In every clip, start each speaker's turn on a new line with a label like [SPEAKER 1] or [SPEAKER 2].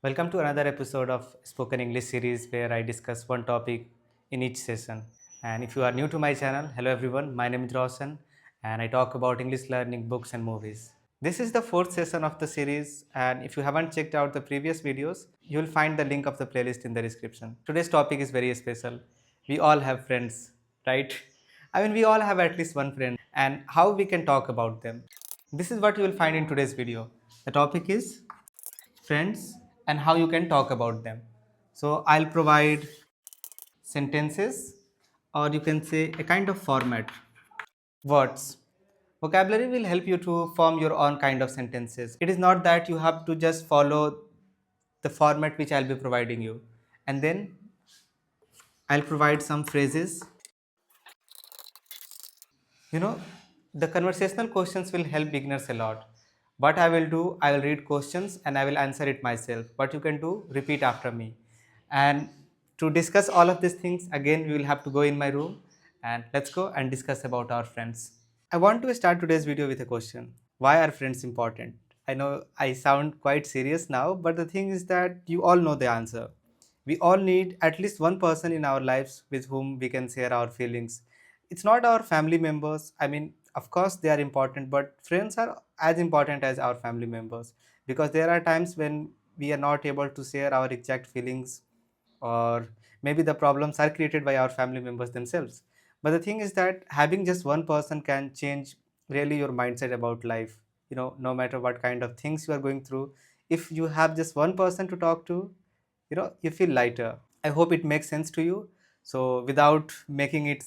[SPEAKER 1] Welcome to another episode of Spoken English series where I discuss one topic in each session. And if you are new to my channel, hello everyone, my name is Roshan and I talk about English learning, books and movies. This is the fourth session of the series, and if you haven't checked out the previous videos, you will find the link of the playlist in the description. Today's topic is very special. We all have friends, right? We all have at least one friend, and how we can talk about them. This is what you will find in today's video. The topic is friends and how you can talk about them. So I'll provide sentences, or you can say a kind of format. Words. Vocabulary will help you to form your own kind of sentences. It is not that you have to just follow the format which I'll be providing you. And then I'll provide some phrases. You know, the conversational questions will help beginners a lot. What I will do, I will read questions and I will answer it myself. What you can do, repeat after me. And to discuss all of these things, again, we will have to go in my room and let's go and discuss about our friends. I want to start today's video with a question. Why are friends important? I know I sound quite serious now, but the thing is that you all know the answer. We all need at least one person in our lives with whom we can share our feelings. It's not our family members. Of course, they are important, but friends are as important as our family members because there are times when we are not able to share our exact feelings, or maybe the problems are created by our family members themselves. But the thing is that having just one person can change really your mindset about life. No matter what kind of things you are going through, if you have just one person to talk to, you feel lighter. I hope it makes sense to you. So without making it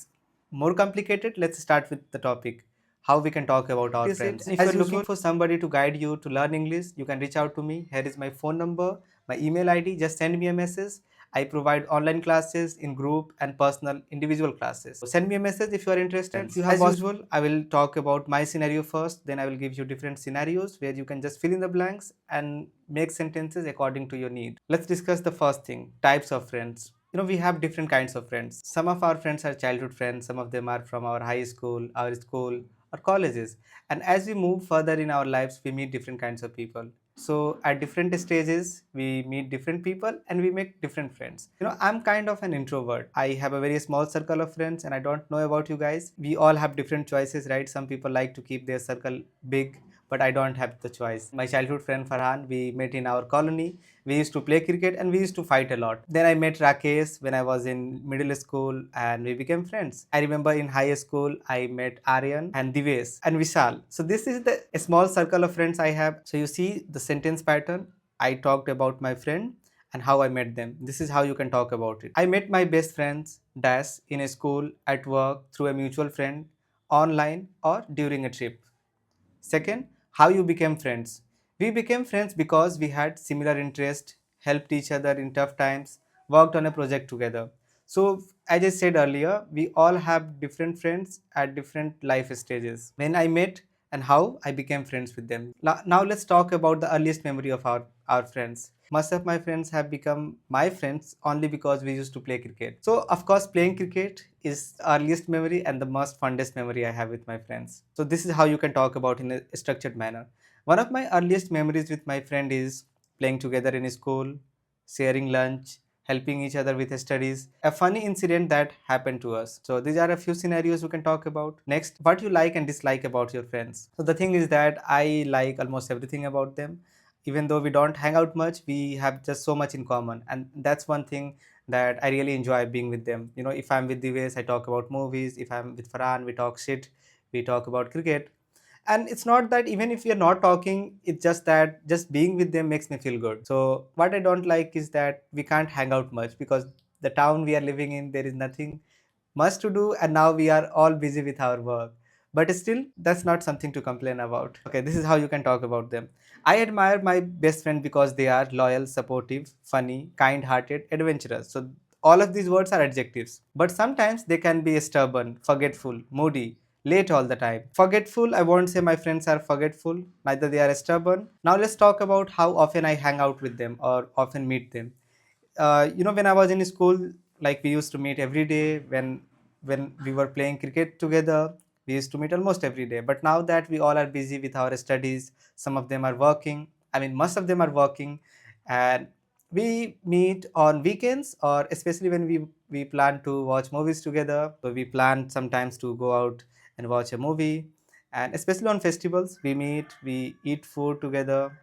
[SPEAKER 1] more complicated, let's start with the topic, how we can talk about our friends. If you're looking for somebody to guide you to learn English, you can reach out to me. Here is my phone number, my email ID. Just send me a message. I provide online classes in group and personal individual classes. So send me a message if you are interested. As usual, I will talk about my scenario first, then I will give you different scenarios where you can just fill in the blanks and make sentences according to your need. Let's discuss the first thing, types of friends. We have different kinds of friends. Some of our friends are childhood friends, some of them are from our high school, our school, or colleges. And as we move further in our lives, we meet different kinds of people. So at different stages, we meet different people and we make different friends. I'm kind of an introvert. I have a very small circle of friends, and I don't know about you guys. We all have different choices, right? Some people like to keep their circle big, but I don't have the choice. My childhood friend Farhan, we met in our colony. We used to play cricket and we used to fight a lot. Then I met Rakesh when I was in middle school and we became friends. I remember in high school I met Aryan and Divesh and Vishal. So this is the a small circle of friends I have. So you see the sentence pattern. I talked about my friend and how I met them. This is how you can talk about it. I met my best friends dash in a school, at work, through a mutual friend, online, or during a trip. Second, how you became friends. We became friends because we had similar interests, helped each other in tough times, worked on a project together. So, as I said earlier, we all have different friends at different life stages. When I met and how I became friends with them. Now let's talk about the earliest memory of our friends. Most of my friends have become my friends only because we used to play cricket. So, of course, playing cricket is the earliest memory and the most fondest memory I have with my friends. So, this is how you can talk about in a structured manner. One of my earliest memories with my friend is playing together in school, sharing lunch, helping each other with studies, a funny incident that happened to us. So these are a few scenarios we can talk about. Next, what you like and dislike about your friends. So the thing is that I like almost everything about them. Even though we don't hang out much, we have just so much in common, and that's one thing that I really enjoy being with them. If I'm with Divesh, I talk about movies. If I'm with Farhan, we talk shit, we talk about cricket. And it's not that even if we are not talking, it's just that just being with them makes me feel good. So what I don't like is that we can't hang out much because the town we are living in, there is nothing much to do, and now we are all busy with our work. But still, that's not something to complain about. Okay, this is how you can talk about them. I admire my best friend because they are loyal, supportive, funny, kind hearted, adventurous. So all of these words are adjectives, but sometimes they can be stubborn, forgetful, moody, late all the time. Forgetful, I won't say my friends are forgetful, neither they are stubborn. Now let's talk about how often I hang out with them or often meet them. When I was in school, like we used to meet every day. When we were playing cricket together, we used to meet almost every day. But now that we all are busy with our studies, some of them are working. Most of them are working, and We meet on weekends, or especially when we plan to watch movies together. So we plan sometimes to go out and watch a movie, and especially on festivals we meet, we eat food together.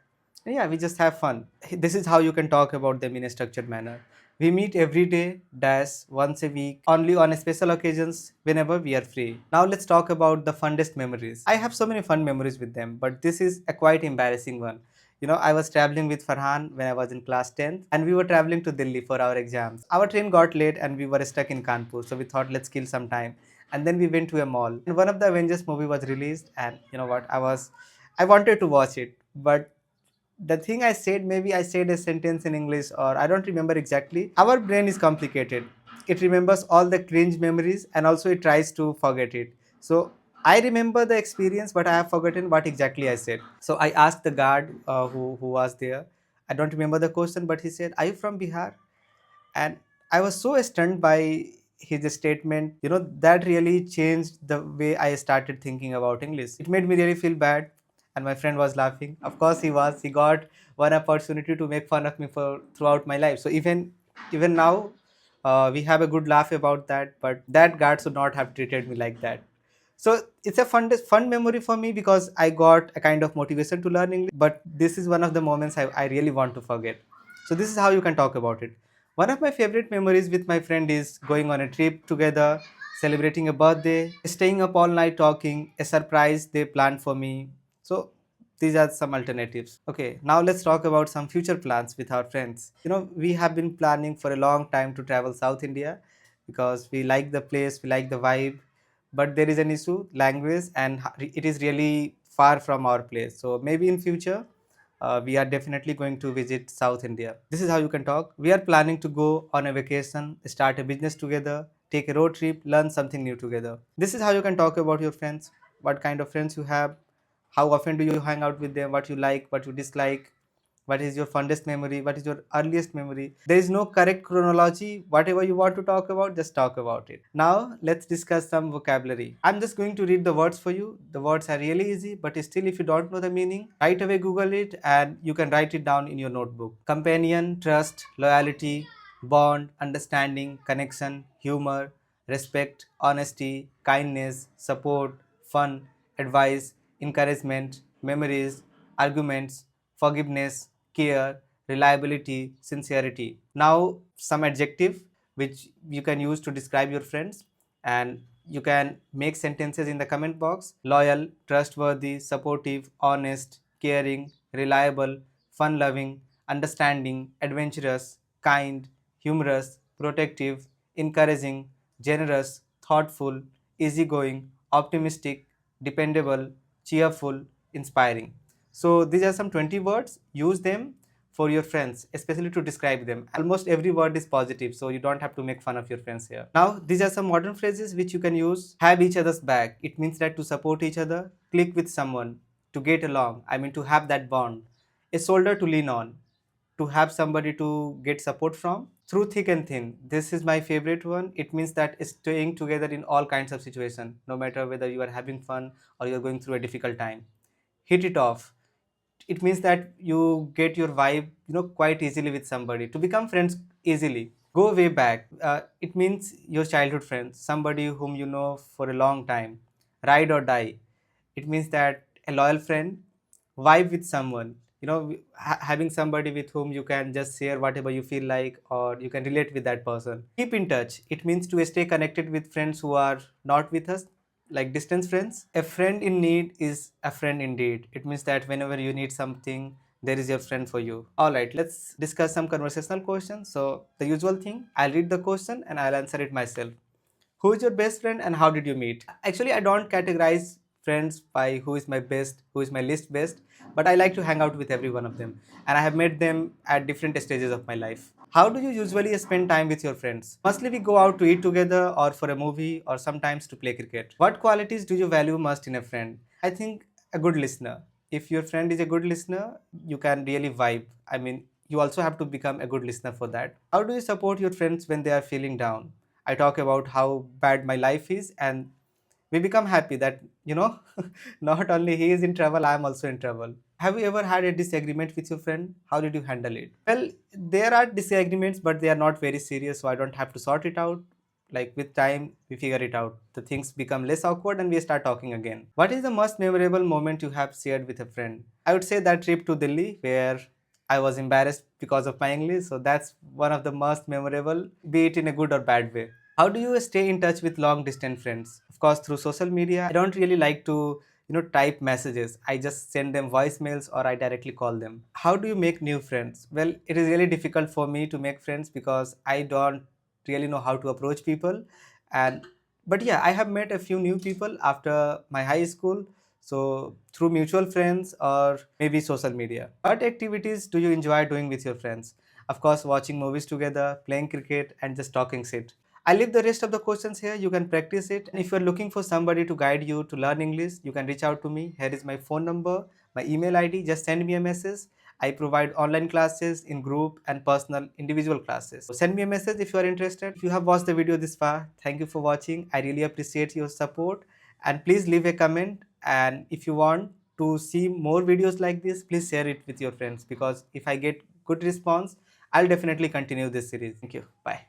[SPEAKER 1] Yeah, we just have fun. This is how you can talk about them in a structured manner. We meet every day dash once a week, only on special occasions whenever we are free. Now let's talk about the funnest memories. I have so many fun memories with them, but this is a quite embarrassing one. I was traveling with Farhan when I was in class 10th, and we were traveling to Delhi for our exams. Our train got late and we were stuck in Kanpur, so we thought let's kill some time. And then we went to a mall. And one of the Avengers movie was released, and you know what? I wanted to watch it, but the thing I said, maybe I said a sentence in English, or I don't remember exactly. Our brain is complicated. It remembers all the cringe memories and also it tries to forget it. So I remember the experience, but I have forgotten what exactly I said. So I asked the guard who was there. I don't remember the question, but he said, "Are you from Bihar?" And I was so stunned by his statement. That really changed the way I started thinking about English. It made me really feel bad, and my friend was laughing. Of course he got one opportunity to make fun of me for throughout my life. So even now, we have a good laugh about that, but that guard should not have treated me like that. So it's a fun memory for me because I got a kind of motivation to learn English, but this is one of the moments I really want to forget. So this is how you can talk about it. One of my favorite memories with my friend is going on a trip together, celebrating a birthday, staying up all night talking, a surprise they planned for me. So these are some alternatives. Okay, now let's talk about some future plans with our friends. We have been planning for a long time to travel South India because we like the place, we like the vibe, but there is an issue, language, and it is really far from our place. So maybe in future we are definitely going to visit South India. This is how you can talk. We are planning to go on a vacation, start a business together, take a road trip, learn something new together. This is how you can talk about your friends, what kind of friends you have, how often do you hang out with them, what you like, what you dislike, what is your fondest memory, what is your earliest memory. There is no correct chronology. Whatever you want to talk about, just talk about it. Now let's discuss some vocabulary. I'm just going to read the words for you. The words are really easy, but still if you don't know the meaning, right away google it and you can write it down in your notebook. Companion, trust, loyalty, bond, understanding, connection, humor, respect, honesty, kindness, support, fun, advice, encouragement, memories, arguments, forgiveness, care, reliability, sincerity. Now, some adjective which you can use to describe your friends, and you can make sentences in the comment box. Loyal, trustworthy, supportive, honest, caring, reliable, fun loving, understanding, adventurous, kind, humorous, protective, encouraging, generous, thoughtful, easygoing, optimistic, dependable, cheerful, inspiring. So these are some 20 words. Use them for your friends, especially to describe them. Almost every word is positive, so you don't have to make fun of your friends here. Now, these are some modern phrases which you can use. Have each other's back. It means that to support each other, click with someone, to get along. I mean, to have that bond. A shoulder to lean on, to have somebody to get support from. Through thick and thin. This is my favorite one. It means that staying together in all kinds of situations, no matter whether you are having fun or you're going through a difficult time. Hit it off. It means that you get your vibe, quite easily with somebody. To become friends easily. Go way back. It means your childhood friends, somebody whom you know for a long time. Ride or die. It means that a loyal friend, vibe with someone, having somebody with whom you can just share whatever you feel like, or you can relate with that person. Keep in touch. It means to stay connected with friends who are not with us, like distance friends. A friend in need is a friend indeed. It means that whenever you need something, there is your friend for you. All right, let's discuss some conversational questions. So the usual thing, I'll read the question and I'll answer it myself. Who is your best friend and how did you meet? Actually, I don't categorize friends by who is my best, who is my least best, but I like to hang out with every one of them. And I have met them at different stages of my life. How do you usually spend time with your friends? Mostly we go out to eat together or for a movie or sometimes to play cricket. What qualities do you value most in a friend? I think a good listener. If your friend is a good listener, you can really vibe. I mean, you also have to become a good listener for that. How do you support your friends when they are feeling down? I talk about how bad my life is, and we become happy that, not only he is in trouble, I am also in trouble. Have you ever had a disagreement with your friend? How did you handle it? Well, there are disagreements, but they are not very serious, so I don't have to sort it out. Like with time, we figure it out. The things become less awkward and we start talking again. What is the most memorable moment you have shared with a friend? I would say that trip to Delhi where I was embarrassed because of my English. So that's one of the most memorable, be it in a good or bad way. How do you stay in touch with long distance friends? Of course, through social media. I don't really like to type messages. I just send them voicemails or I directly call them. How do you make new friends? Well, it is really difficult for me to make friends because I don't really know how to approach people. And but yeah, I have met a few new people after my high school, so through mutual friends or maybe social media. What activities do you enjoy doing with your friends? Of course, watching movies together, playing cricket, and just talking shit. I leave the rest of the questions here. You can practice it. And if you're looking for somebody to guide you to learn English, you can reach out to me. Here is my phone number, my email ID. Just send me a message. I provide online classes in group and personal individual classes. So send me a message if you are interested. If you have watched the video this far, thank you for watching. I really appreciate your support. And please leave a comment. And if you want to see more videos like this, please share it with your friends because if I get good response, I'll definitely continue this series. Thank you. Bye.